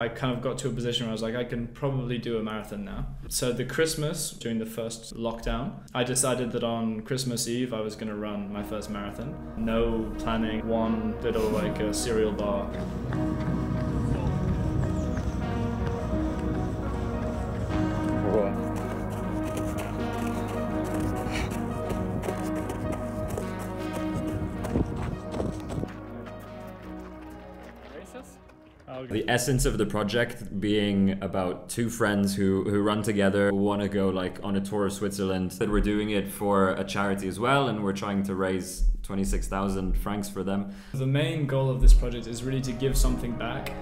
I kind of got to a position where I was like, I can probably do a marathon now. So the Christmas, during the first lockdown, I decided that on Christmas Eve I was going to run my first marathon. No planning, one little like a cereal bar. The essence of the project being about two friends who run together, who want to go like on a tour of Switzerland. That we're doing it for a charity as well, and we're trying to raise 26,000 francs for them. The main goal of this project is really to give something back.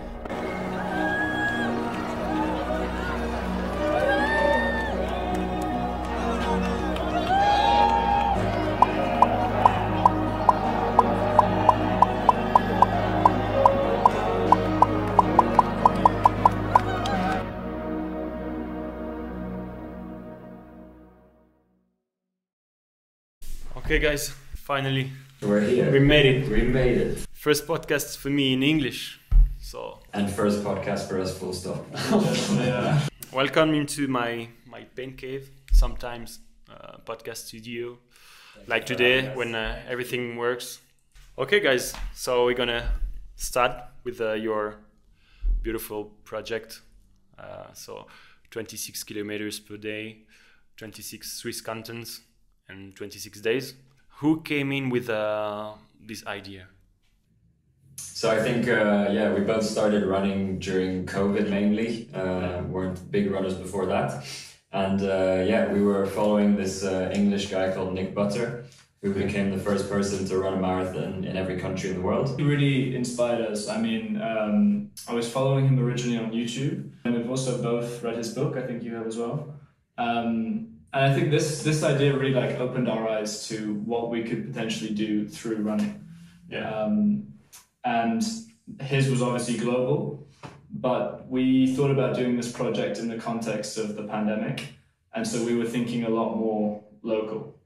Okay guys, finally We're here. we made it. We made it. First podcast for me in English. So And first podcast for us, full stop. Yeah. welcome into my pain cave, sometimes podcast studio, like today when everything works. Okay guys, so we're gonna start with your beautiful project. So 26 kilometers per day, 26 Swiss cantons, and 26 days. Who came in with this idea? So I think, we both started running during COVID mainly. Weren't big runners before that. And we were following this English guy called Nick Butter, who became the first person to run a marathon in every country in the world. He really inspired us. I mean, I was following him originally on YouTube, and we've also both read his book. I think you have as well. And I think this idea really like opened our eyes to what we could potentially do through running. Yeah. And his was obviously global, but we thought about doing this project in the context of the pandemic, and so we were thinking a lot more local.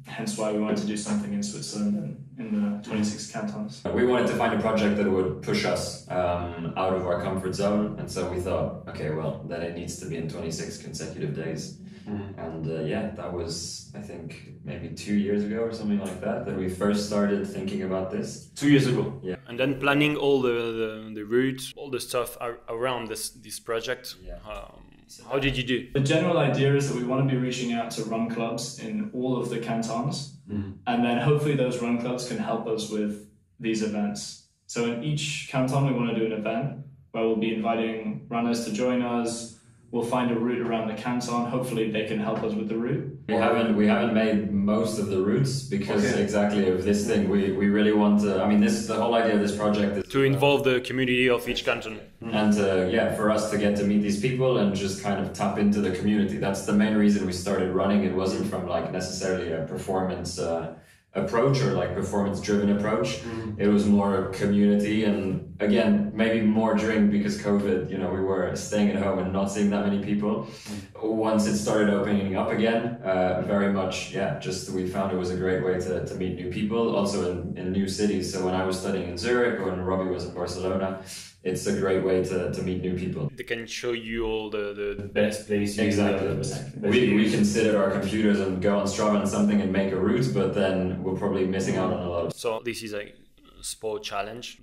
Hence why we wanted to do something in Switzerland and in the 26 cantons. We wanted to find a project that would push us out of our comfort zone, and so we thought, okay, well, then it needs to be in 26 consecutive days. And that was, I think, maybe 2 years ago or something like that we first started thinking about this. 2 years ago. Yeah. And then planning all the routes, all the stuff around this project. Yeah. How did you do? The general idea is that we want to be reaching out to run clubs in all of the cantons, and then hopefully those run clubs can help us with these events. So in each canton we want to do an event where we'll be inviting runners to join us. We'll find a route around the canton. Hopefully they can help us with the route. We haven't made most of the routes because exactly of this thing. We really want to, I mean, the whole idea of this project is To involve the community of each canton. and for us to get to meet these people and just kind of tap into the community. That's the main reason we started running. It wasn't from like necessarily a performance approach or like performance driven approach. It was more community, and again maybe more during because COVID, we were staying at home and not seeing that many people. Once it started opening up again, very much just we found it was a great way to meet new people, also in new cities. So when I was studying in Zurich or when Robbie was in Barcelona, it's a great way to meet new people. They can show you all the best places. Exactly. We can sit at our computers and go on Strava and something and make a route, but then we're probably missing out on a lot of. So this is a sport challenge.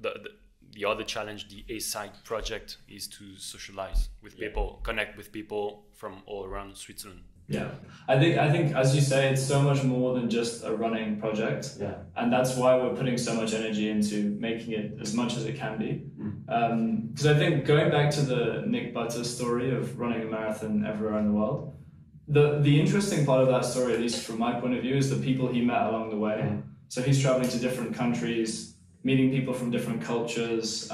The other challenge, the A-side project, is to socialize with people, connect with people from all around Switzerland. Yeah, I think as you say, it's so much more than just a running project. Yeah. And that's why we're putting so much energy into making it as much as it can be. Because I think going back to the Nick Butter story of running a marathon everywhere in the world, the interesting part of that story, at least from my point of view, is the people he met along the way. So he's traveling to different countries, meeting people from different cultures,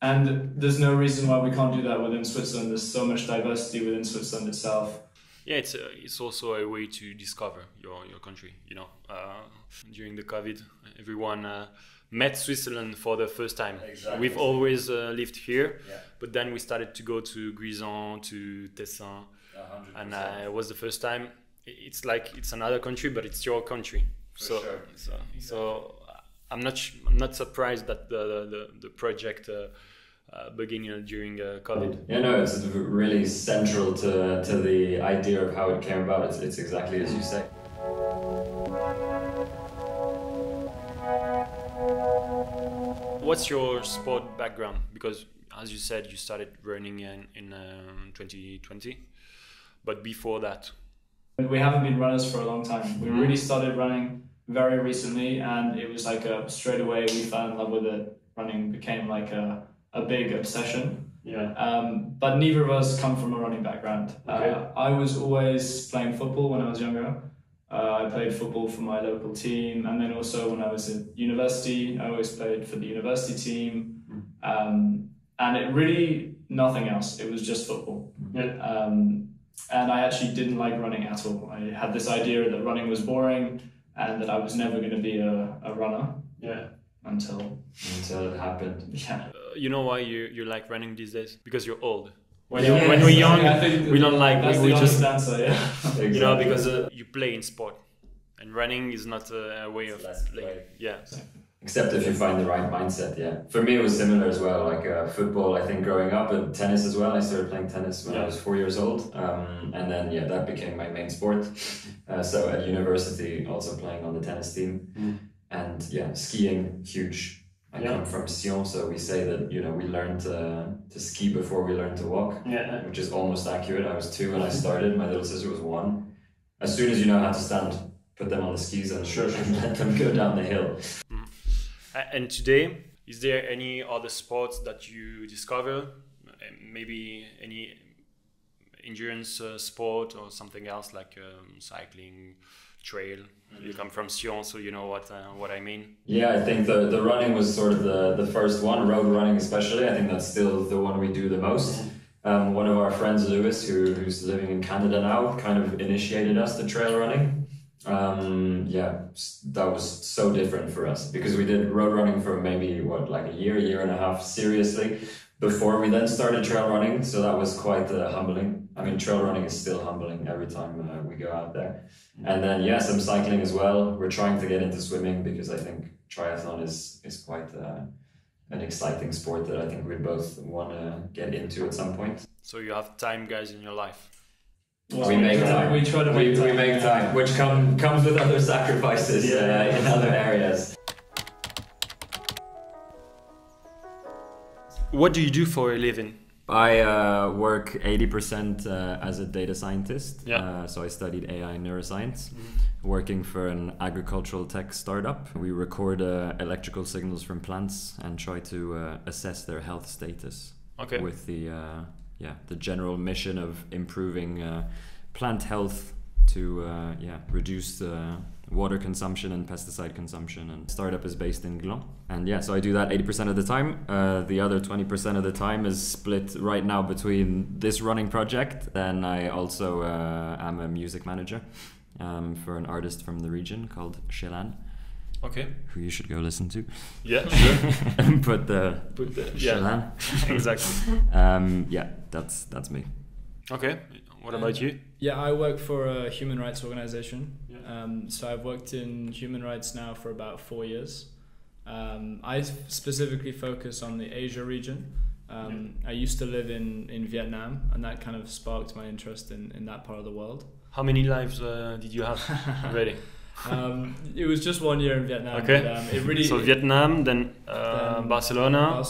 and there's no reason why we can't do that within Switzerland. There's so much diversity within Switzerland itself. Yeah, it's also a way to discover your country. During the COVID, everyone met Switzerland for the first time. Exactly. We've always lived here, but then we started to go to Grisons, to Tessin, 100%. and it was the first time. It's like it's another country, but it's your country. For sure. So I'm not surprised that the project beginning during COVID. Yeah, no, it's really central to the idea of how it came about. It's exactly as you say. What's your sport background? Because as you said, you started running in 2020, but before that? We haven't been runners for a long time. We really started running very recently, and it was like straight away we fell in love with it. Running became like a big obsession. Yeah. But neither of us come from a running background. Okay. I was always playing football when I was younger. I played football for my local team, and then also when I was at university, I always played for the university team. And it really, nothing else. It was just football. Yeah. And I actually didn't like running at all. I had this idea that running was boring and that I was never going to be a runner. Yeah. Until it happened. Yeah. You know why you like running these days? Because you're old. When Yeah, we're young, I think we don't like. That's We the just honest answer, yeah. Exactly. you know, because you play in sport, and running is not a way of less playing. play. Yeah. Except if you find the right mindset, yeah. For me, it was similar as well. Like football, I think growing up, and tennis as well. I started playing tennis when I was 4 years old, and then that became my main sport. So at university, also playing on the tennis team, and skiing, huge. I come from Sion, so we say that we learned to ski before we learned to walk, which is almost accurate. I was 2 when I started. My little sister was 1. As soon as you know how to stand, put them on the skis and let them go down the hill. And today, is there any other sports that you discover? Maybe any endurance sport or something else like cycling, trail? You come from Sion, so you know what I mean. Yeah, I think the running was sort of the first one, road running especially. I think that's still the one we do the most. One of our friends, Lewis, who's living in Canada now, kind of initiated us to trail running. That was so different for us because we did road running for maybe like a year and a half seriously before we then started trail running. So that was quite humbling. I mean, trail running is still humbling every time we go out there. And then some cycling as well. We're trying to get into swimming because I think triathlon is quite an exciting sport that I think we both want to get into at some point. So you have time, guys, in your life. Well, we make time. We try to make time. We make time, which comes with other sacrifices in other areas. What do you do for a living? I work 80% as a data scientist. So I studied AI and neuroscience, working for an agricultural tech startup. We record electrical signals from plants and try to assess their health status. Okay. With the general mission of improving plant health to reduce water consumption and pesticide consumption. And startup is based in Gland. And so I do that 80% of the time. The other 20% of the time is split right now between this running project. Then I also am a music manager for an artist from the region called Shelan. Okay. Who you should go listen to. Yeah, sure. Put the Shelan. Exactly. That's me. Okay. What about you? Yeah, I work for a human rights organization. So I've worked in human rights now for about 4 years. I specifically focus on the Asia region. I used to live in Vietnam, and that kind of sparked my interest in that part of the world. How many lives did you have already? It was just 1 year in Vietnam. Okay. But, it really, so Vietnam, then Barcelona,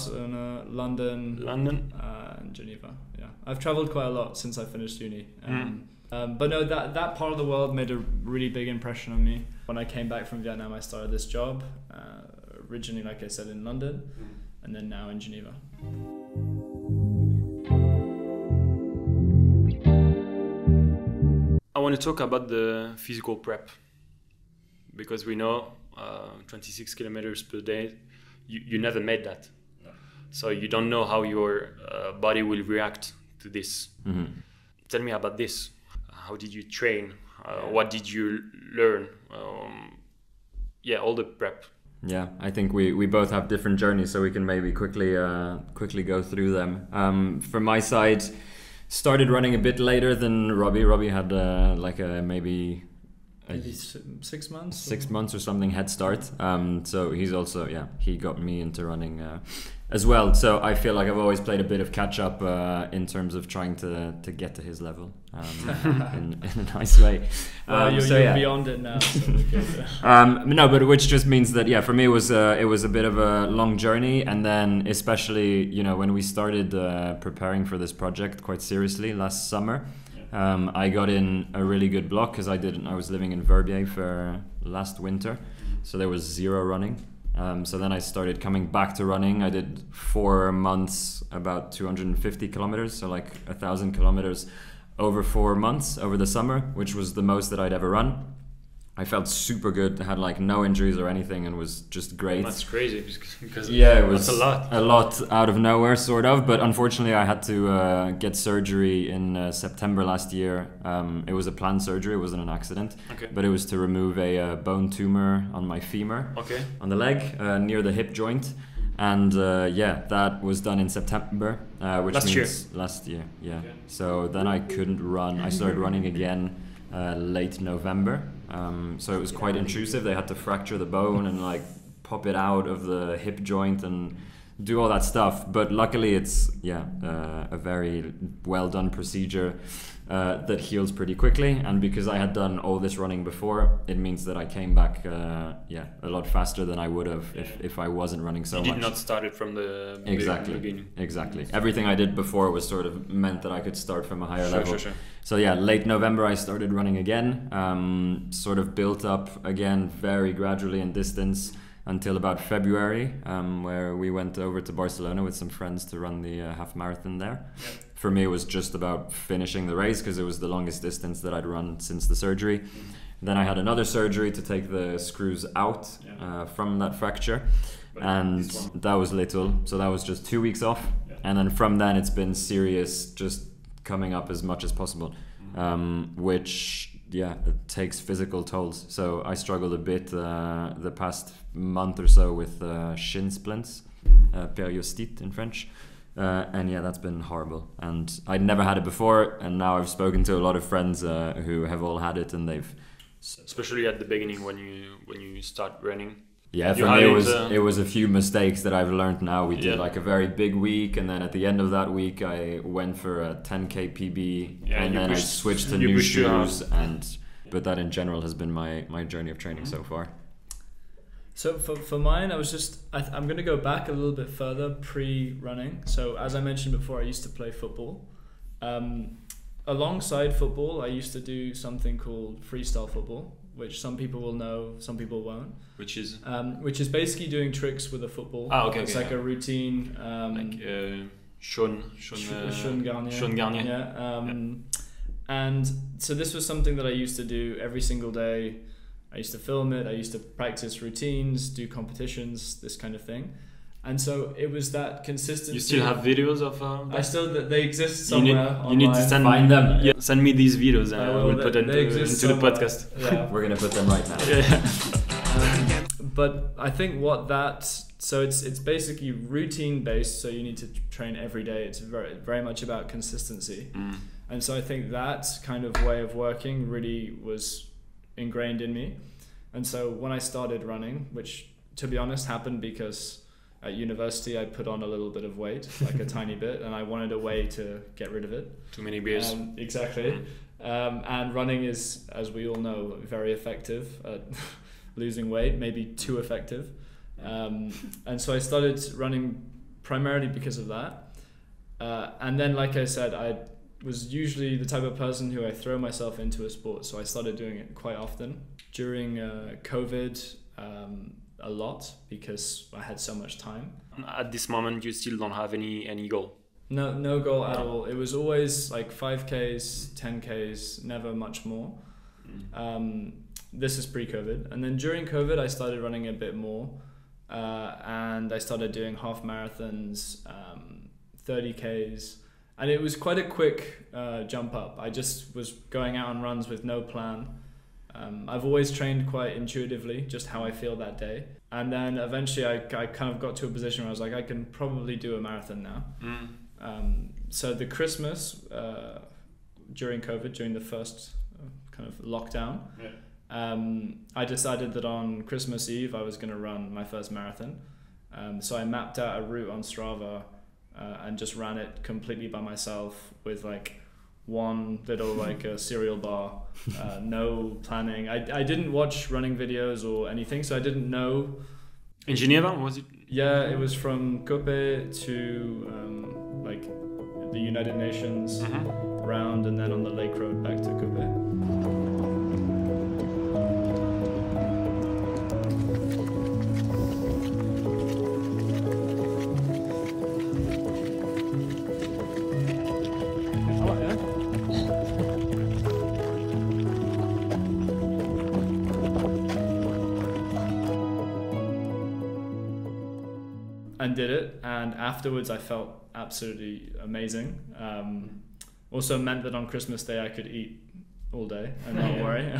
London, and Geneva. Yeah, I've traveled quite a lot since I finished uni. But no, that part of the world made a really big impression on me. When I came back from Vietnam, I started this job, originally, like I said, in London, and then now in Geneva. I want to talk about the physical prep, because we know 26 kilometers per day, you never made that. No. So you don't know how your body will react to this. Tell me about this. How did you train? What did you learn? All the prep. Yeah, I think we both have different journeys, so we can maybe quickly go through them. From my side, started running a bit later than Robbie. Robbie had maybe 6 months. 6 months or something head start. So he's also he got me into running as well. So I feel like I've always played a bit of catch up in terms of trying to get to his level in a nice way. You're beyond it now. So no, but which just means that for me it was a bit of a long journey, and then especially when we started preparing for this project quite seriously last summer. I got in a really good block because I was living in Verbier for last winter, so there was zero running. So then I started coming back to running. I did 4 months, about 250 kilometers, so like 1,000 kilometers over 4 months over the summer, which was the most that I'd ever run. I felt super good, had like no injuries or anything, and was just great. That's crazy because it was that's a lot out of nowhere, sort of. But unfortunately, I had to get surgery in September last year. It was a planned surgery; it wasn't an accident. Okay. But it was to remove a bone tumor on my femur, on the leg near the hip joint, and that was done in September, which means last year. Yeah. Okay. So then I couldn't run. I started running again late November. So it was quite intrusive. They had to fracture the bone and like pop it out of the hip joint and do all that stuff. But luckily it's a very well done procedure that heals pretty quickly. And because I had done all this running before, it means that I came back a lot faster than I would have if I wasn't running so much. You did not start it from the beginning. Exactly. Everything I did before was sort of meant that I could start from a higher level. Sure. So late November I started running again, sort of built up again very gradually in distance until about February, where we went over to Barcelona with some friends to run the half marathon there. Yeah. For me, it was just about finishing the race because it was the longest distance that I'd run since the surgery. Then I had another surgery to take the screws out from that fracture, and that was little. So that was just 2 weeks off, and then from then it's been serious, just coming up as much as possible, which it takes physical tolls. So I struggled a bit the past month or so with shin splints, périostite in French, and that's been horrible. And I'd never had it before, and now I've spoken to a lot of friends who have all had it, and they've, especially at the beginning when you start running. Yeah, for me it was a few mistakes that I've learned now. We did like a very big week, and then at the end of that week I went for a 10k PB, and then I switched to new shoes, but that in general has been my journey of training so far. So for mine, I'm going to go back a little bit further pre-running. So as I mentioned before, I used to play football. Alongside football, I used to do something called freestyle football, which some people will know, some people won't. Which is basically doing tricks with a football. It's like a routine. Sean Garnier. Yeah. And so this was something that I used to do every single day. I used to film it. I used to practice routines, do competitions, this kind of thing. And so it was that consistency. You still have videos of that? They exist somewhere. You need to find them. Yeah. Send me these videos and I will put them into the podcast. Yeah. We're gonna put them right now. But I think it's basically routine based. So you need to train every day. It's very, very much about consistency. And so I think that kind of way of working really was ingrained in me. And so when I started running, which to be honest happened because at university I put on a little bit of weight, like a tiny bit, and I wanted a way to get rid of it. Too many beers. Exactly. And running is, as we all know, very effective at losing weight, maybe too effective. And so I started running primarily because of that. And then, like I said, I was usually the type of person who I throw myself into a sport, so I started doing it quite often. During COVID, a lot, because I had so much time. At this moment, you still don't have any goal? No goal at all. It was always like 5Ks, 10Ks, never much more. This is pre-COVID. And then during COVID, I started running a bit more, and I started doing half marathons, 30Ks, and it was quite a quick jump up. I just was going out on runs with no plan. I've always trained quite intuitively, just how I feel that day. And then eventually I kind of got to a position where I was like, I can probably do a marathon now. So the Christmas, during COVID, during the first kind of lockdown, I decided that on Christmas Eve I was going to run my first marathon. So I mapped out a route on Strava and just ran it completely by myself with like one little like a cereal bar, no planning. I didn't watch running videos or anything, so I didn't know. In Geneva, was it? Yeah, it was from Cope to like the United Nations round, and then on the Lake Road back to Cope. And did it, and afterwards I felt absolutely amazing. Also meant that on Christmas Day I could eat all day and not worry.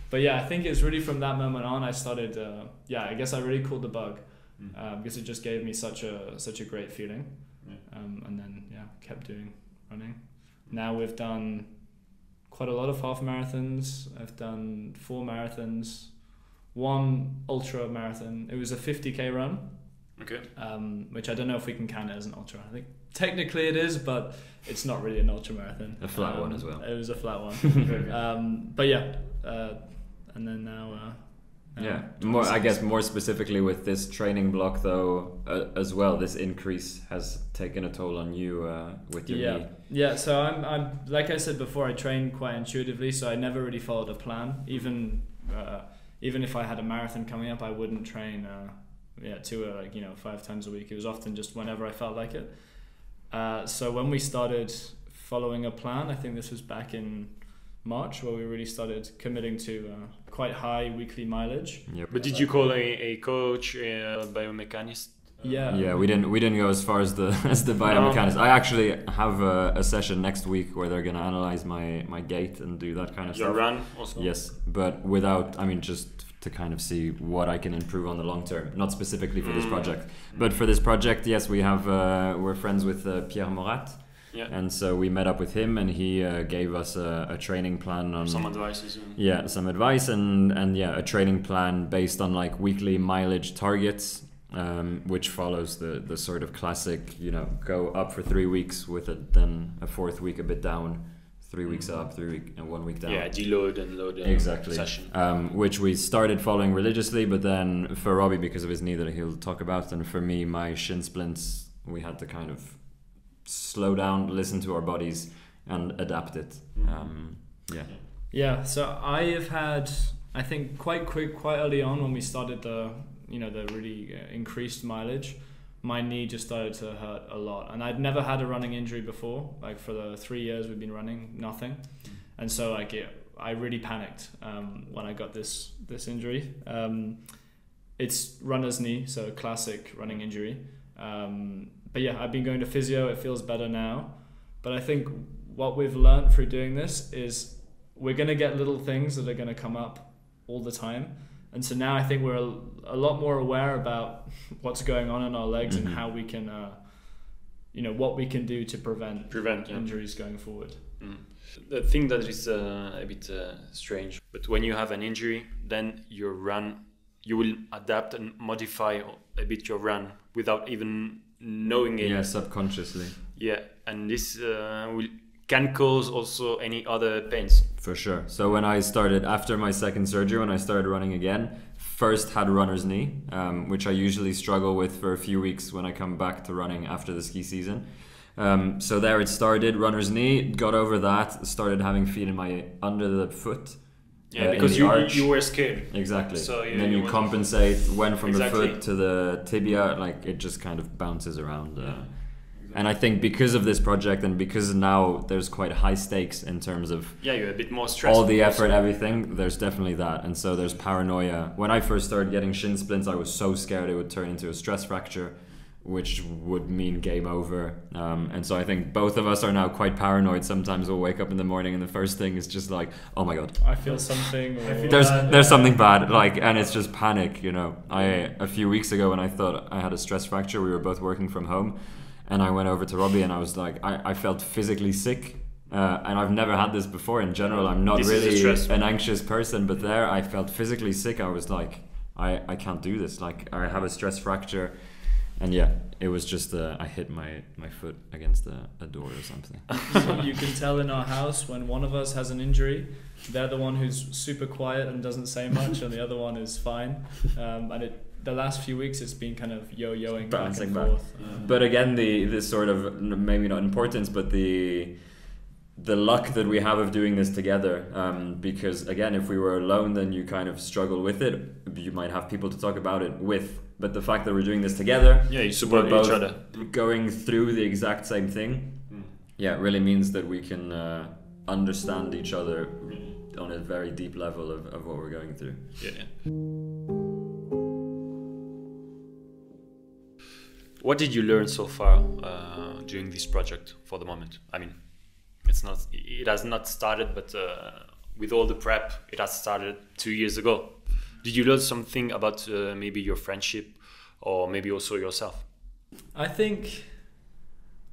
But yeah, I think it's really from that moment on I started. I guess I really caught the bug because it just gave me such a great feeling, and then kept doing running. Now we've done quite a lot of half marathons. I've done 4 marathons, 1 ultra marathon. It was a 50k run. Okay. Which I don't know if we can count it as an ultra. I think technically it is, but it's not really an ultra marathon. A flat one as well. It was a flat one. But yeah, and then now. More. I guess more specifically with this training block though, as well. This increase has taken a toll on you with your knee. Yeah. So I'm like I said before, I train quite intuitively, so I never really followed a plan. Even if I had a marathon coming up, I wouldn't train. 5 times a week. It was often just whenever I felt like it. So when we started following a plan, I think this was back in March, where we really started committing to quite high weekly mileage. Yep. But did you call a coach, a biomechanist? Yeah, we didn't go as far as the biomechanist. I actually have a session next week where they're gonna analyze my gait and do that kind of stuff. Your run also? Yes, but without, just to kind of see what I can improve on the long term, not specifically for this project. But for this project, yes, we have we're friends with Pierre Morat. Yeah. And so we met up with him, and he gave us a training plan on some advice. Some advice and a training plan based on like weekly mileage targets, which follows the sort of classic, go up for 3 weeks with then a 4th week a bit down, 3 weeks up, 3 week and 1 week down. Yeah, deload and load exactly. session. Which we started following religiously, but then for Robbie, because of his knee that he'll talk about, and for me, my shin splints, we had to kind of slow down, listen to our bodies, and adapt it. So I have had, I think quite early on when we started the really increased mileage, my knee just started to hurt a lot, and I'd never had a running injury before. Like for the 3 years we've been running, nothing, and so I really panicked when I got this injury. It's runner's knee, so a classic running injury. But yeah, I've been going to physio. It feels better now, but I think what we've learned through doing this is we're gonna get little things that are gonna come up all the time. And so now I think we're a lot more aware about what's going on in our legs and how we can, what we can do to prevent injuries going forward. The thing that is a bit strange, but when you have an injury, then your run, you will adapt and modify a bit your run without even knowing it. Yeah, subconsciously. Yeah, and this can cause also any other pains. For sure. So when I started, after my second surgery, when I started running again, first had runner's knee, which I usually struggle with for a few weeks when I come back to running after the ski season. So there it started, runner's knee, got over that, started having feet in my under the foot. Yeah, because you were scared. Exactly. So and then you compensate, went from the foot to the tibia, like it just kind of bounces around. And I think because of this project, and because now there's quite high stakes in terms of you're a bit more stressed. All the effort, everything, there's definitely that. And so there's paranoia. When I first started getting shin splints, I was so scared it would turn into a stress fracture, which would mean game over. And so I think both of us are now quite paranoid. Sometimes we'll wake up in the morning and the first thing is just like, oh my God, I feel something. There's something bad, and it's just panic, a few weeks ago when I thought I had a stress fracture, we were both working from home. And I went over to Robbie and I was like, I felt physically sick. And I've never had this before in general. I'm not really an anxious person, but there I felt physically sick. I was like, I can't do this. Like I have a stress fracture. And yeah, it was just I hit my foot against a door or something. So you can tell in our house when one of us has an injury, they're the one who's super quiet and doesn't say much, and the other one is fine. And the last few weeks it's been kind of yo-yoing back and forth. But again, the sort of, maybe not importance, but the luck that we have of doing this together, because again, if we were alone, then you kind of struggle with it. You might have people to talk about it with, but the fact that we're doing this together, you support each other, going through the exact same thing, it really means that we can understand each other on a very deep level of what we're going through. What did you learn so far during this project for the moment? I mean, it has not started, but with all the prep, it has started 2 years ago. Did you learn something about maybe your friendship, or maybe also yourself? I think,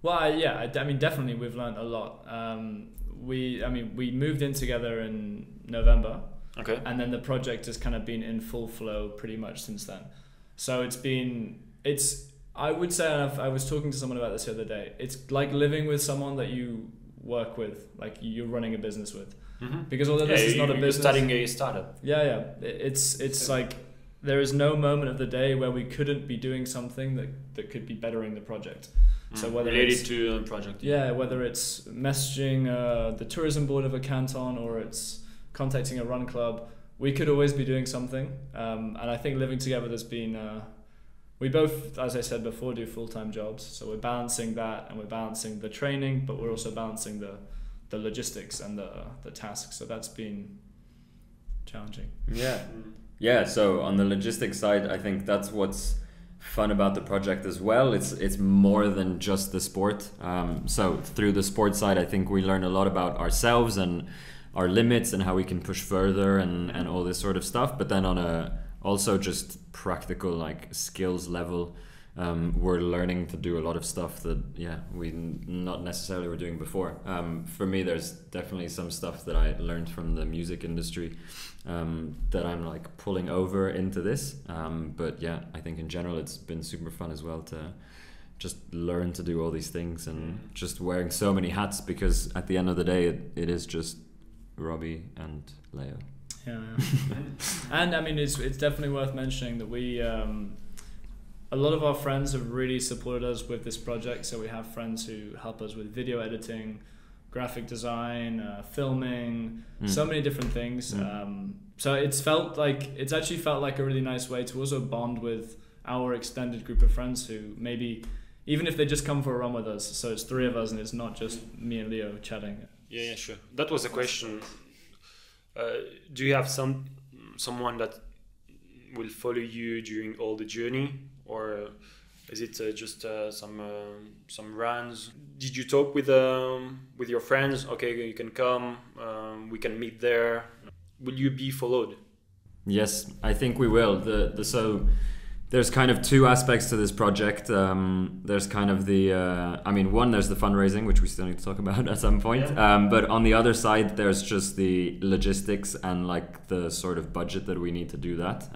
I mean, definitely we've learned a lot. We moved in together in November, and then the project has kind of been in full flow pretty much since then. So I would say, I was talking to someone about this the other day, it's like living with someone that you work with, like you're running a business with. Because although this is not a business, you're starting a startup. It's like there is no moment of the day where we couldn't be doing something that could be bettering the project. So whether related to the project, whether it's messaging the tourism board of a canton, or it's contacting a run club, we could always be doing something. And I think living together, there's been we both, as I said before, do full-time jobs, so we're balancing that, and we're balancing the training, but we're also balancing the logistics and the tasks. So that's been challenging. So on the logistics side, I think that's what's fun about the project as well. It's more than just the sport. So through the sport side, I think we learn a lot about ourselves and our limits and how we can push further and all this sort of stuff. But then on a also just practical like skills level, we're learning to do a lot of stuff that we not necessarily were doing before. For me, there's definitely some stuff that I learned from the music industry that I'm like pulling over into this. But I think in general it's been super fun as well to just learn to do all these things and just wearing so many hats, because at the end of the day it is just Robbie and Leo. And I mean, it's definitely worth mentioning that we a lot of our friends have really supported us with this project. So we have friends who help us with video editing, graphic design, filming, so many different things. So it's actually felt like a really nice way to also bond with our extended group of friends who maybe, even if they just come for a run with us, so it's 3 of us and it's not just me and Leo chatting. Yeah, sure. That was a question. Do you have someone that will follow you during all the journey, or is it just some runs? Did you talk with your friends? Okay, you can come. We can meet there. Will you be followed? Yes, I think we will. So there's kind of 2 aspects to this project. There's kind of one, there's the fundraising, which we still need to talk about at some point. But on the other side, there's just the logistics and like the sort of budget that we need to do that.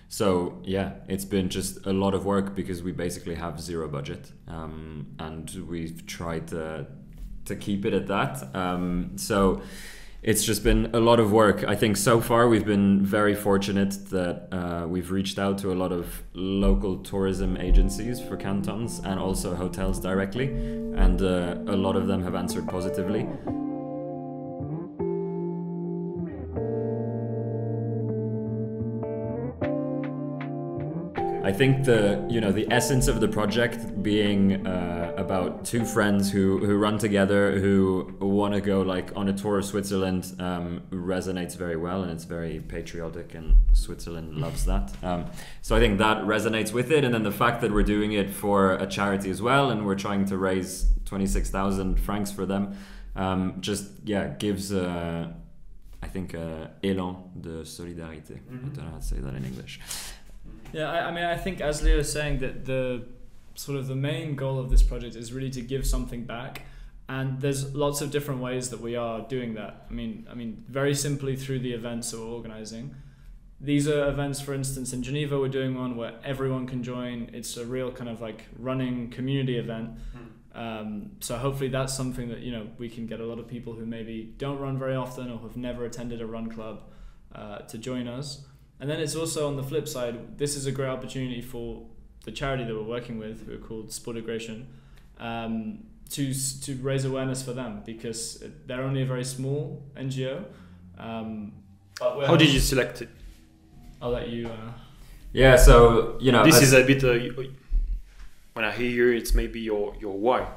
So it's been just a lot of work because we basically have 0 budget, and we've tried to keep it at that. So it's just been a lot of work. I think so far we've been very fortunate that we've reached out to a lot of local tourism agencies for cantons and also hotels directly, and a lot of them have answered positively. I think the essence of the project being about 2 friends who run together, who want to go like on a tour of Switzerland, resonates very well, and it's very patriotic, and Switzerland loves that. So I think that resonates with it, and then the fact that we're doing it for a charity as well, and we're trying to raise 26,000 francs for them, gives I think élan de solidarité. I don't know how to say that in English. I mean, I think as Leo is saying, that the main goal of this project is really to give something back, and there's lots of different ways that we are doing that. I mean, very simply through the events that we're organizing. these are events, for instance, in Geneva, we're doing one where everyone can join. It's a real kind of like running community event. So hopefully that's something that, you know, we can get a lot of people who maybe don't run very often or have never attended a run club to join us. And then it's also on the flip side, this is a great opportunity for the charity that we're working with, who are called Suivez-nous, to raise awareness for them, because they're only a very small NGO. How did you select it? I'll let you. Yeah, so you know, this is a bit. When I hear it's maybe your why.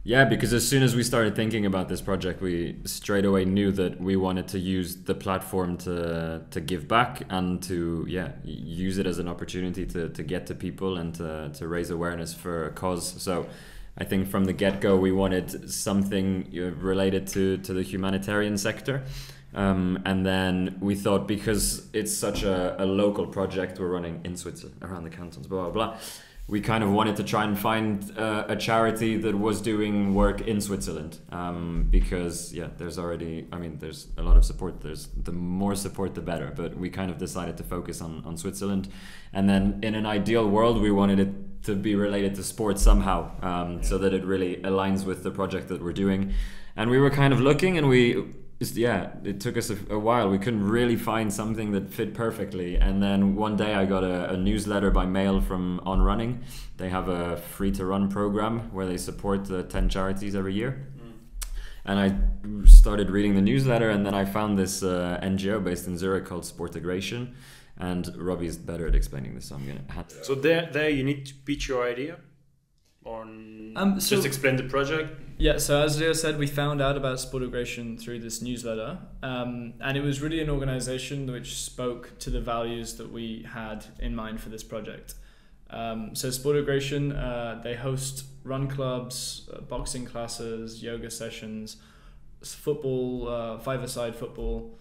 Yeah, because as soon as we started thinking about this project, we straight away knew that we wanted to use the platform to give back and to use it as an opportunity to get to people and to raise awareness for a cause. So I think from the get-go we wanted something related to the humanitarian sector. And then we thought, because it's such a local project we're running in Switzerland, around the cantons, blah, blah, blah, we kind of wanted to try and find a charity that was doing work in Switzerland. Because, there's already, there's a lot of support. The more support, the better. But we kind of decided to focus on Switzerland. And then in an ideal world, we wanted it to be related to sports somehow, so that it really aligns with the project that we're doing. And we were kind of looking, and it took us a while. We couldn't really find something that fit perfectly. And then one day I got a newsletter by mail from On Running. They have a free to run program where they support 10 charities every year. And I started reading the newsletter, and then I found this NGO based in Zurich called Sportigration. And Robbie's better at explaining this, so I'm going to have to. So there you need to pitch your idea? Or just explain the project? Yeah, so as Leo said, we found out about Sportigration through this newsletter, and it was really an organization which spoke to the values that we had in mind for this project. So Sportigration, they host run clubs, boxing classes, yoga sessions, football, five-a-side football,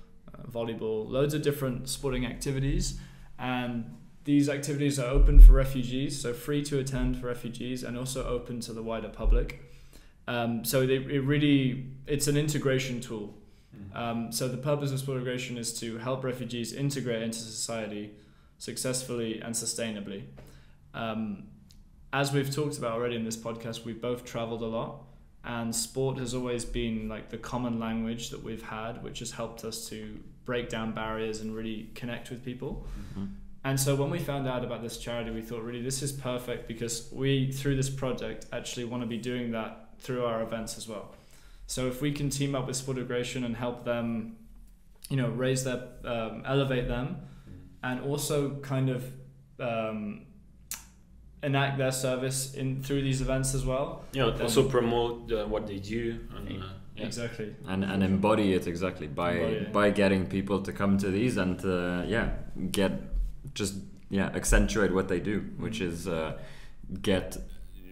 volleyball, loads of different sporting activities, and these activities are open for refugees, so free to attend for refugees, and also open to the wider public. So it's an integration tool. So the purpose of Sportigration is to help refugees integrate into society successfully and sustainably. As we've talked about already in this podcast, we've both traveled a lot, and sport has always been like the common language that we've had, which has helped us to break down barriers and really connect with people. And so when we found out about this charity, we thought, really, this is perfect, because we, through this project, actually want to be doing that through our events as well. So if we can team up with Sportigration and help them, raise their, elevate them, and also kind of enact their service through these events as well. Also promote what they do. Exactly. And embody it exactly by getting people to come to these and accentuate what they do, which is get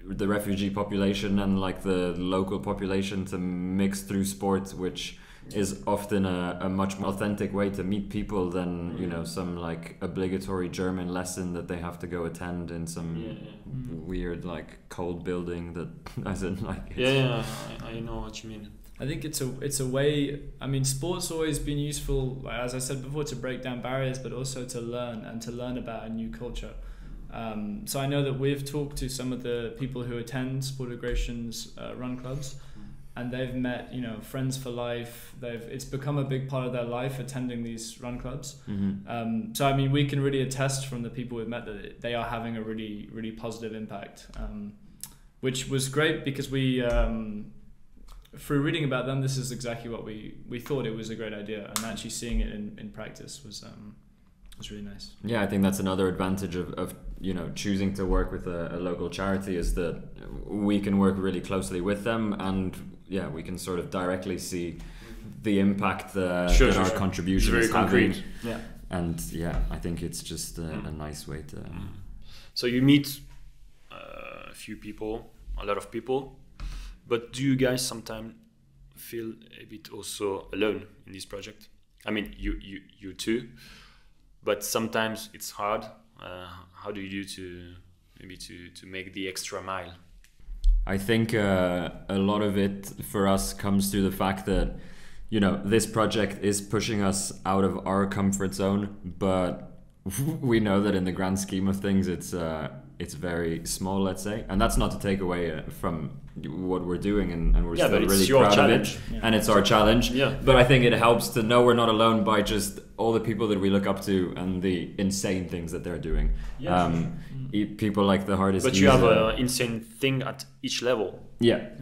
the refugee population and like the local population to mix through sports, which is often a much more authentic way to meet people than some like obligatory German lesson that they have to go attend in some weird like cold building that doesn't like it. I know what you mean. I think it's a way. Sport's always been useful, as I said before, to break down barriers, but also to learn about a new culture. So I know that we've talked to some of the people who attend Sportigration's run clubs, and they've met friends for life. It's become a big part of their life attending these run clubs. So we can really attest from the people we've met that they are having a really, really positive impact, which was great, because we. Through reading about them, this is exactly what we thought it was a great idea, and actually seeing it in practice was really nice. Yeah, I think that's another advantage of choosing to work with a local charity, is that we can work really closely with them, and we can sort of directly see the impact that our contribution is having. And I think it's just a nice way to. So you meet a lot of people. But do you guys sometimes feel a bit also alone in this project? You too, but sometimes it's hard. How do you do to make the extra mile? I think a lot of it for us comes through the fact that, you know, this project is pushing us out of our comfort zone, but we know that in the grand scheme of things, it's very small, let's say, and that's not to take away from what we're doing, and we're still really proud of it, and it's our challenge. But I think it helps to know we're not alone by just all the people that we look up to and the insane things that they're doing. People like the hardest. But you have an insane thing at each level.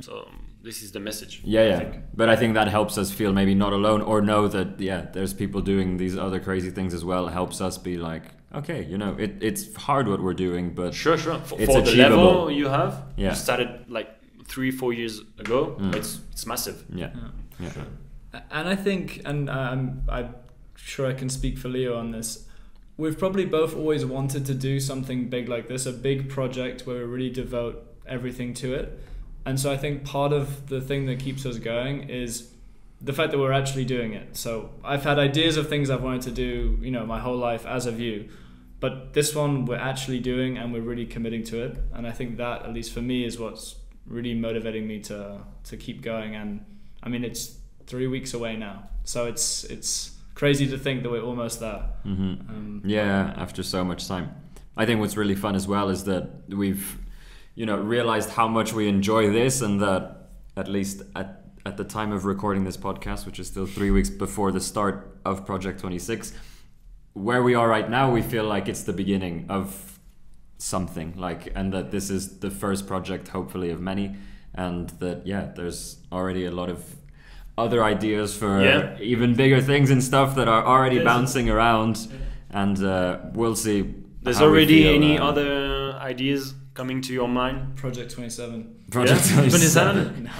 So this is the message. I think. But I think that helps us feel maybe not alone, or know that there's people doing these other crazy things as well. Helps us be like, okay, you know, it's hard what we're doing, but sure. For it's the level you have, you started like 3-4 years ago. It's massive. And I think, and I'm sure I can speak for Leo on this, we've probably both always wanted to do something big like this, a big project where we really devote everything to it. And so I think part of the thing that keeps us going is the fact that we're actually doing it. So I've had ideas of things I've wanted to do, you know, my whole life, as have you. But this one we're actually doing, and we're really committing to it. And I think that, at least for me, is what's really motivating me to keep going. And I mean, it's 3 weeks away now, so it's crazy to think that we're almost there. After so much time. I think what's really fun as well is that we've, you know, realized how much we enjoy this, and that at least at the time of recording this podcast, which is still 3 weeks before the start of Project 26, where we are right now, we feel like it's the beginning of something, like, and that this is the first project, hopefully, of many, and that there's already a lot of other ideas for even bigger things and stuff that are already bouncing around, and we'll see. There's already any other ideas coming to your mind? Project 27. Project 27?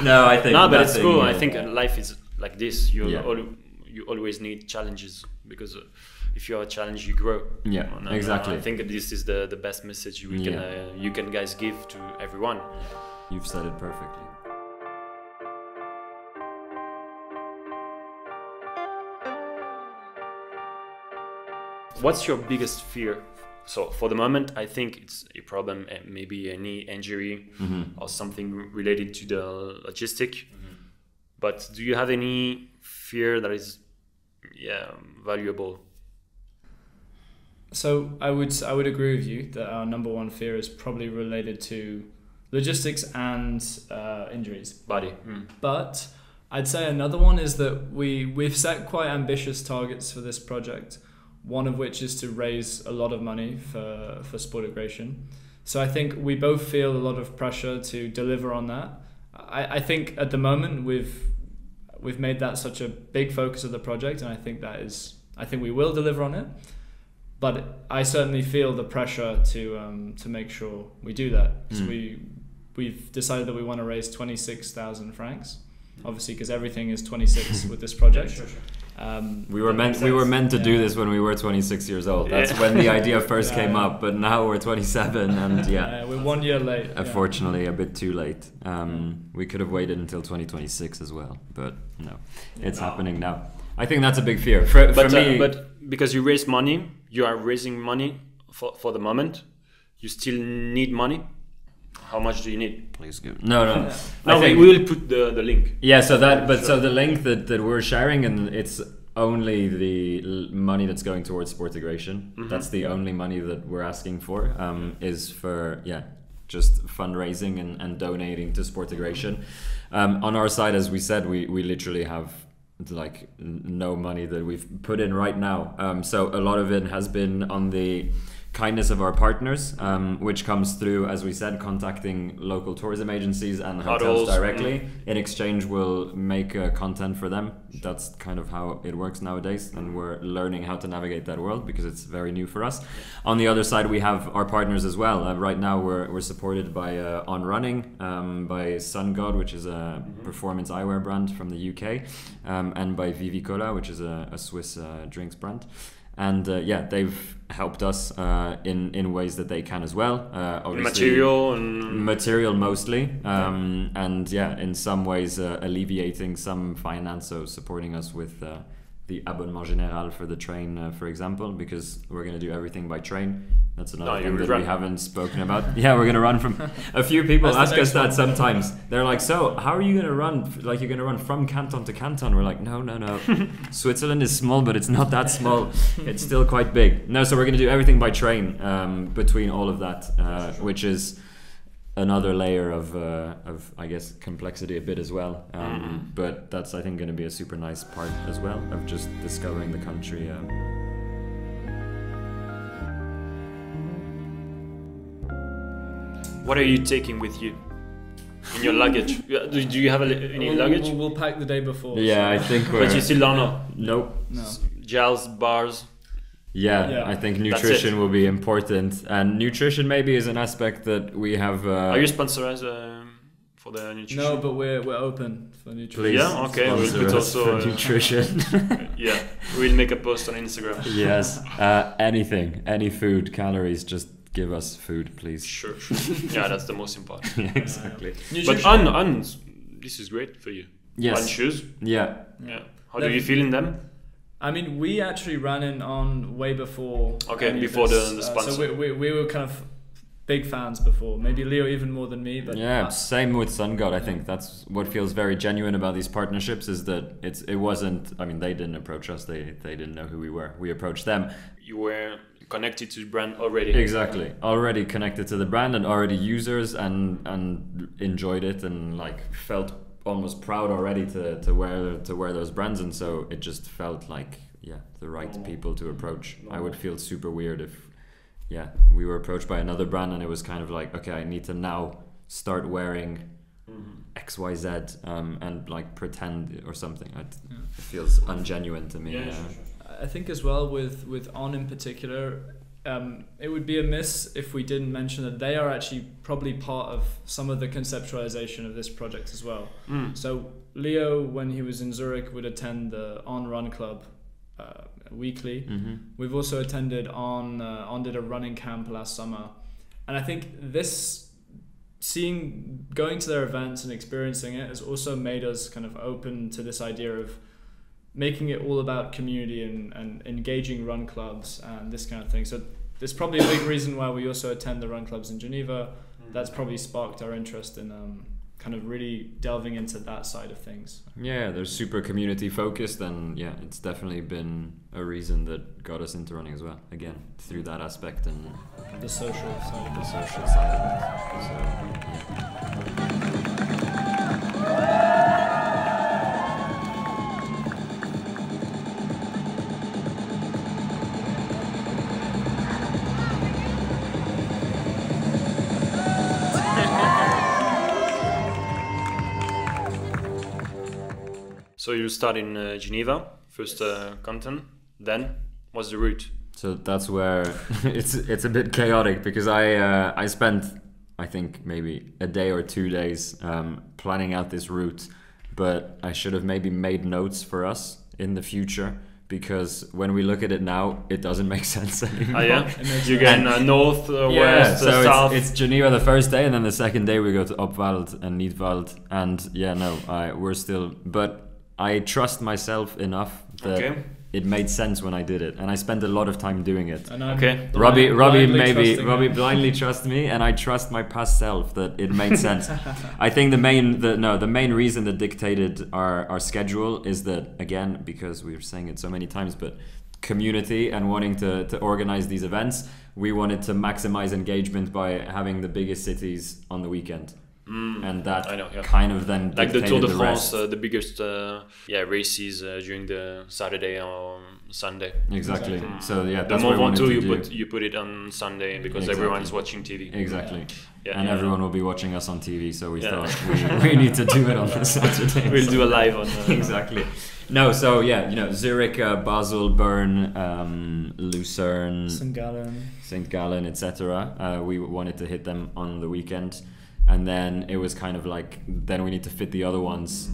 No, I think. No, but it's cool. I think life is like this. You always need challenges, because if you have a challenge, you grow. Exactly. I think this is the best message you can guys give to everyone. You've said it perfectly. What's your biggest fear? So for the moment, I think it's a problem, maybe any injury or something related to the logistic. But do you have any fear that is valuable? So I would agree with you that our number one fear is probably related to logistics and injuries. Body. But I'd say another one is that we've set quite ambitious targets for this project. One of which is to raise a lot of money for Sportigration. So I think we both feel a lot of pressure to deliver on that. I think at the moment we've made that such a big focus of the project, and I think we will deliver on it. But I certainly feel the pressure to make sure we do that. So we've decided that we want to raise 26,000 francs, obviously, because everything is 26 with this project. We were meant to do this when we were 26 years old. That's when the idea first came up, but now we're 27, and we're 1 year late. Unfortunately, a bit too late. We could have waited until 2026 as well, but no, it's happening now. I think that's a big fear for me. But because you raise money, you are raising money for the moment. You still need money. How much do you need? Please give. No. No, we will put the link. Yeah, so the link that we're sharing, and it's only the money that's going towards Sportigration. That's the only money that we're asking for, is for just fundraising and donating to Sportigration. On our side, as we said, we literally have like no money that we've put in right now. So a lot of it has been on the kindness of our partners, which comes through, as we said, contacting local tourism agencies and hotels directly. In exchange, we'll make content for them. That's kind of how it works nowadays, and we're learning how to navigate that world because it's very new for us. On the other side, we have our partners as well. Right now, we're supported by On Running, by Sun God, which is a performance eyewear brand from the UK, and by Vivicola, which is a Swiss drinks brand. And they've helped us in ways that they can as well. Obviously, material mostly, and in some ways alleviating some finance, so supporting us with the abonnement général for the train, for example, because we're going to do everything by train. That's another thing that we haven't spoken about. Yeah, we're going to run from... A few people ask us that sometimes. They're like, so how are you going to run? Like, you're going to run from canton to canton? We're like, no. Switzerland is small, but it's not that small. It's still quite big. No, so we're going to do everything by train between all of that, which is another layer of I guess complexity a bit as well, but that's I think going to be a super nice part as well of just discovering the country. What are you taking with you in your luggage? Do you have any luggage? We'll pack the day before. Yeah, I think but you still don't know. Nope. No. Gels, bars. Yeah, I think nutrition will be important, and nutrition maybe is an aspect that we have. Are you sponsorized for the nutrition? No, but we're open for nutrition. Please, yeah, okay. We'll put also for nutrition. Yeah, we'll make a post on Instagram. Yes, anything, any food, calories, just give us food, please. Sure. Yeah, that's the most important. Yeah, exactly. But on, this is great for you. Yes. On shoes. Yeah. How do you feel in them? I mean, we actually ran in on way before. Okay, before the sponsor. So we were kind of big fans before. Maybe Leo even more than me. But yeah, same with Sun God. I think that's what feels very genuine about these partnerships is that it wasn't. I mean, they didn't approach us. They didn't know who we were. We approached them. You were connected to the brand already. Exactly, already connected to the brand and already users and enjoyed it and like felt almost proud already to wear those brands, and so it just felt like the right people to approach. I would feel super weird if we were approached by another brand and it was kind of like, okay, I need to now start wearing XYZ and like pretend or something. It feels ungenuine to me. Yeah, sure. I think as well with On in particular, it would be amiss if we didn't mention that they are actually probably part of some of the conceptualization of this project as well. So Leo, when he was in Zurich, would attend the On Run Club weekly. We've also attended On did a running camp last summer, and I think going to their events and experiencing it has also made us kind of open to this idea of making it all about community and engaging run clubs and this kind of thing. So there's probably a big reason why we also attend the run clubs in Geneva. That's probably sparked our interest in kind of really delving into that side of things. Yeah, they're super community focused, and it's definitely been a reason that got us into running as well. Again, through that aspect and the social side. So you start in Geneva, first canton. Then what's the route? So that's where it's a bit chaotic because I spent I think maybe a day or 2 days planning out this route, but I should have maybe made notes for us in the future because when we look at it now, it doesn't make sense anymore. Oh yeah, you get north, west, so south. It's Geneva the first day, and then the second day we go to Opwald and Niedwald, and we're still, but I trust myself enough that it made sense when I did it, and I spent a lot of time doing it. Okay, Robbie blindly trusts me, and I trust my past self that it made sense. I think the main reason that dictated our schedule is that, again, because we were saying it so many times, but community and wanting to organize these events, we wanted to maximize engagement by having the biggest cities on the weekend. And that kind of then like the Tour de France, rest. The biggest races during the Saturday or Sunday. Exactly. So that's the what we wanted to do. You put it on Sunday because everyone is watching TV. Exactly. And everyone will be watching us on TV, so we thought we need to do it on the Saturday. We'll do a live on. Exactly. No, so Zurich, Basel, Bern, Lucerne, St. Gallen, etc. We wanted to hit them on the weekend. And then it was kind of like, then we need to fit the other ones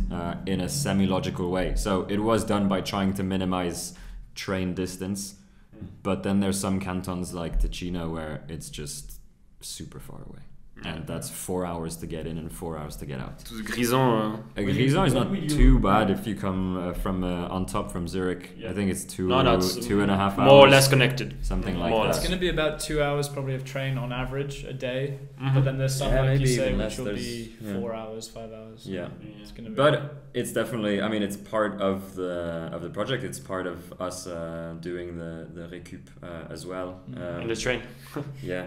in a semi-logical way. So it was done by trying to minimize train distance. But then there's some cantons like Ticino where it's just super far away. and that's 4 hours to get in and 4 hours to get out. To the Grison. Grison is not too bad if you come from on top from Zurich. Yeah. I think it's 2.5 hours. More or less connected. Something like More that. It's going to be about 2 hours probably of train on average a day, Mhm. but then there's some, Yeah, like you maybe say, even which less. will There's- be yeah. 4 hours, 5 hours. Yeah. It's going to be. But it's definitely, I mean, it's part of the project. It's part of us doing the recoup as well. In the train. Yeah.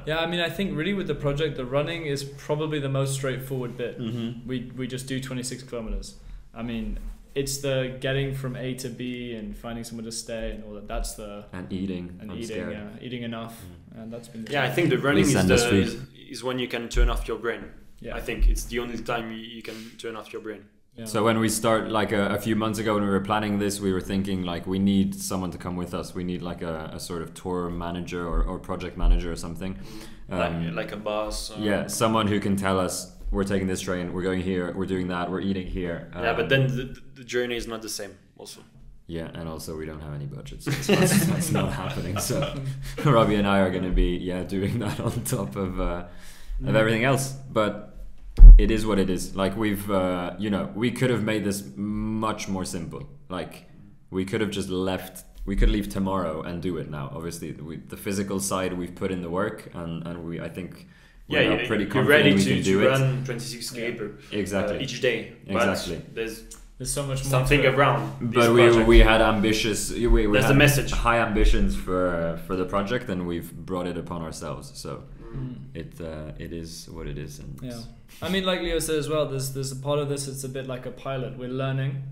Yeah, I mean, I think really with the project, the running is probably the most straightforward bit. Mm-hmm. We just do 26 kilometers. I mean, it's the getting from A to B and finding somewhere to stay and all that. That's the And eating. and I'm eating, scared. eating enough, and that's been. Yeah, I think the running Please send us food. is when you can turn off your brain. Yeah. I think it's the only time you can turn off your brain. Yeah. So when we start, like a few months ago when we were planning this, we were thinking like we need someone to come with us. We need like a sort of tour manager or project manager or something. Like a boss. Yeah, someone who can tell us we're taking this train, we're going here, we're doing that, we're eating here. Yeah, but then the journey is not the same also. Yeah, and also we don't have any budget, so that's not happening. So Robbie and I are going to be doing that on top of everything else. But it is what it is. Like we've we could have made this much more simple. Like we could have just left. We could leave tomorrow and do it now. Obviously, the physical side we've put in the work, and I think we're now pretty you're confident ready we can do to it. run 26k per Exactly. each day. Exactly. But there's so much more something to it. around. But we had ambitious. We That's had the message. high ambitions for the project, and we've brought it upon ourselves. So it is what it is. And Yeah, I mean, like Leo said as well, there's a part of this. It's a bit like a pilot. We're learning.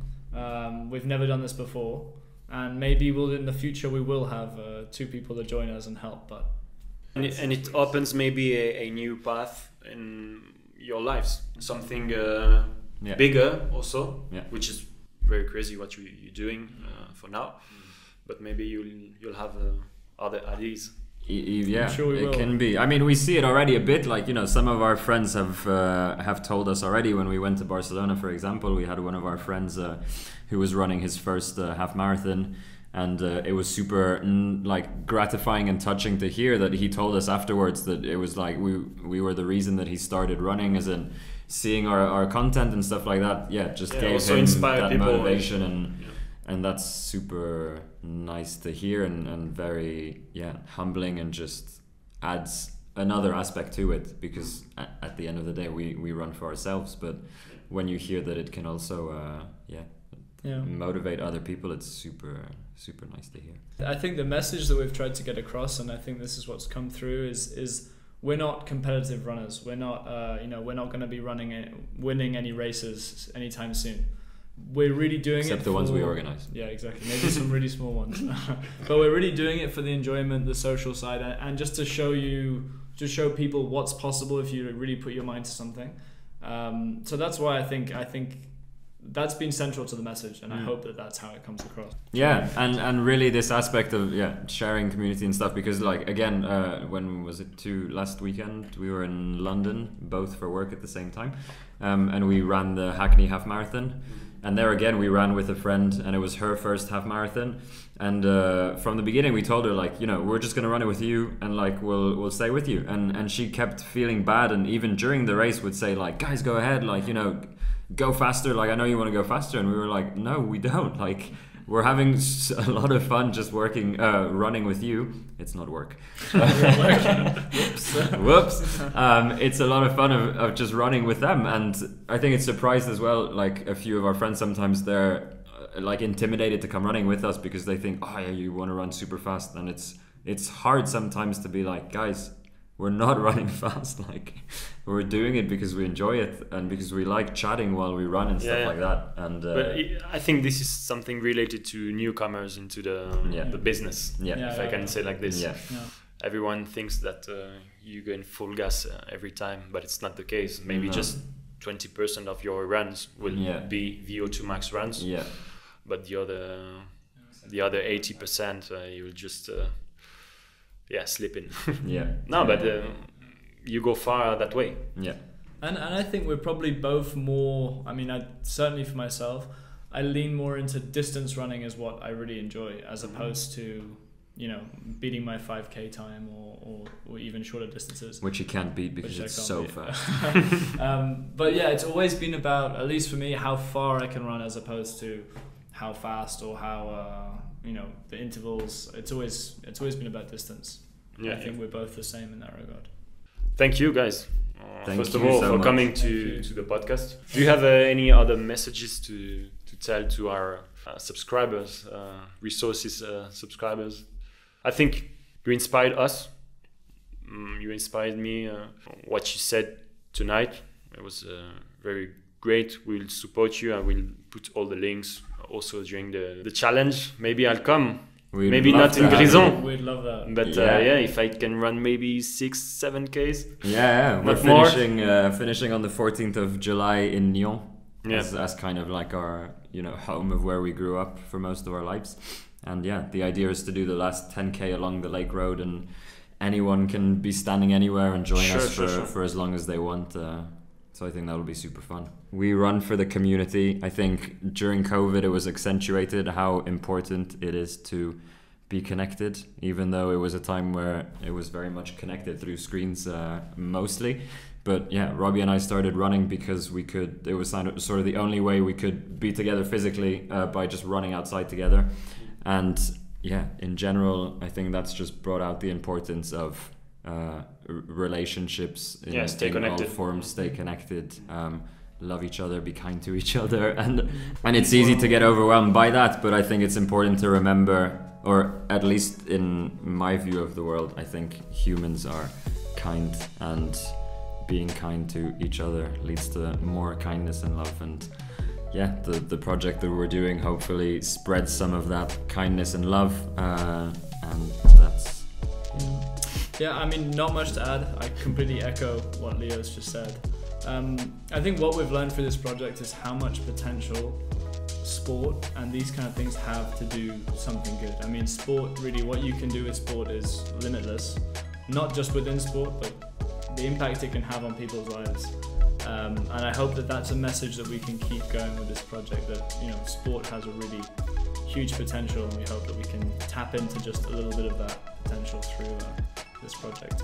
We've never done this before, and maybe in the future we will have 2 people to join us and help. But and it opens maybe a new path in your lives, something bigger also, which is very crazy what you're doing for now, but maybe you'll have other ideas. Yeah, I'm sure we will. It can be. I mean, we see it already a bit. Like some of our friends have told us already. When we went to Barcelona, for example, we had one of our friends who was running his first half marathon, and it was super gratifying and touching to hear that he told us afterwards that it was like we were the reason that he started running, as in seeing our content and stuff like that. Yeah, just gave also him inspire that people. motivation and that's super nice to hear and very humbling, and just adds another aspect to it, because at the end of the day we run for ourselves, but when you hear that it can also motivate other people, it's super nice to hear. I think the message that we've tried to get across, and I think this is what's come through, is we're not competitive runners. We're not we're not going to be winning any races anytime soon. We're really doing Except it the ones we organize. Yeah, exactly. Maybe some really small ones. But we're really doing it for the enjoyment, the social side, and just to show people what's possible if you really put your mind to something. So that's why I think that's been central to the message, and I hope that that's how it comes across. Yeah, and really this aspect of sharing community and stuff, because again, when was it last weekend we were in London, both for work at the same time, and we ran the Hackney half marathon. And there again, we ran with a friend, and it was her first half marathon. And from the beginning, we told her we're just gonna run it with you, and we'll stay with you. And she kept feeling bad, and even during the race would say guys, go ahead, go faster. I know you want to go faster, and we were like, no, we don't. We're having a lot of fun just running with you. It's not work. Whoops. It's a lot of fun of just running with them. And I think it's surprised as well, a few of our friends, sometimes they're intimidated to come running with us because they think, oh yeah, you want to run super fast. And it's hard sometimes to be like, guys, we're not running fast. We're doing it because we enjoy it and because we like chatting while we run and stuff like that. And but I think this is something related to newcomers into the business. If I can say like this. Everyone thinks that you go in full gas every time, but it's not the case. Maybe just 20% of your runs will be VO2 max runs. But the other 80% you will just slip in. No, but you go far that way. And I think we're probably both more, certainly for myself, I lean more into distance running is what I really enjoy, as opposed to beating my 5K time or even shorter distances. Which you can't beat because it's so fast. But yeah, it's always been about, at least for me, how far I can run as opposed to how fast or how, the intervals. It's always been about distance. Yeah, I think we're both the same in that regard. Thank you, guys. First of all, so for much. coming to the podcast. Do you have any other messages to tell to our subscribers, resources subscribers? I think you inspired us. You inspired me. What you said tonight, it was very great. We'll support you. I will put all the links also during the challenge. Maybe I'll come. Maybe not in Grison. We'd love that. But if I can run maybe 6-7 Ks. Yeah, we're Not finishing on the 14th of July in Nyon. Yeah. As kind of like our home of where we grew up for most of our lives. And yeah, the idea is to do the last 10K along the lake road, and anyone can be standing anywhere and join us for as long as they want. So I think that'll be super fun. We run for the community. I think during COVID it was accentuated how important it is to be connected, even though it was a time where it was very much connected through screens mostly. But yeah, Robbie and I started running because we could. It was sort of the only way we could be together physically by just running outside together. And yeah, in general, I think that's just brought out the importance of relationships in all forms. Stay connected, love each other, be kind to each other, and it's easy to get overwhelmed by that. But I think it's important to remember, or at least in my view of the world, I think humans are kind, and being kind to each other leads to more kindness and love. And yeah, the project that we're doing hopefully spreads some of that kindness and love, and that's Yeah, I mean, not much to add. I completely echo what Leo's just said. I think what we've learned through this project is how much potential sport and these kind of things have to do something good. I mean, sport, really, what you can do with sport is limitless. Not just within sport, but the impact it can have on people's lives. And I hope that that's a message that we can keep going with this project, that sport has a really huge potential, and we hope that we can tap into just a little bit of that potential through this project.